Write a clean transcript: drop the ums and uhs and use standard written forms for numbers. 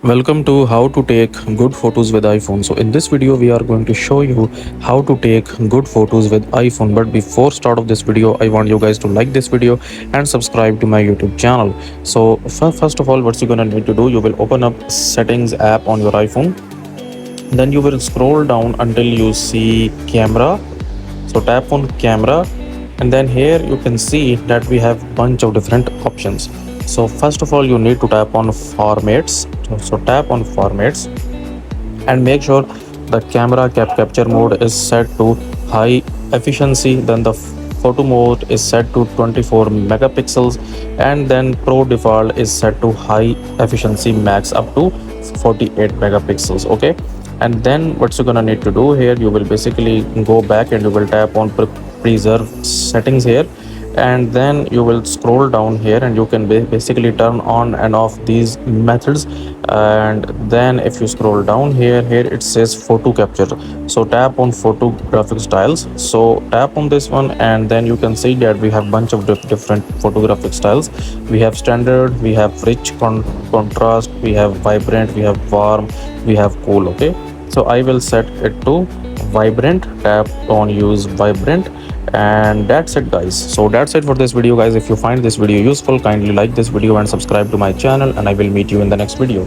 Welcome to how to take good photos with iPhone. So in this video we are going to show you how to take good photos with iPhone. But before start of this video, I want you guys to like this video and subscribe to my YouTube channel. So first of all, what you're gonna need to do, you will open up settings app on your iPhone. Then you will scroll down until you see camera. So tap on camera, and then here you can see that we have bunch of different options. So first of all, you need to tap on formats. So tap on formats and make sure the camera capture mode is set to high efficiency. Then the photo mode is set to 24 megapixels, and then pro default is set to high efficiency max up to 48 megapixels. Okay, and then what you're gonna need to do here, you will basically go back and you will tap on preserve settings here, and then you will scroll down here and you can basically turn on and off these methods. And then if you scroll down here it says photo capture, so tap on photographic styles. So tap on this one, and then you can see that we have bunch of different photographic styles. We have standard, we have rich contrast, we have vibrant, we have warm, we have cool. Okay, so I will set it to vibrant. Tap on use vibrant, and that's it guys. So that's it for this video guys. If you find this video useful, kindly like this video and subscribe to my channel, and I will meet you in the next video.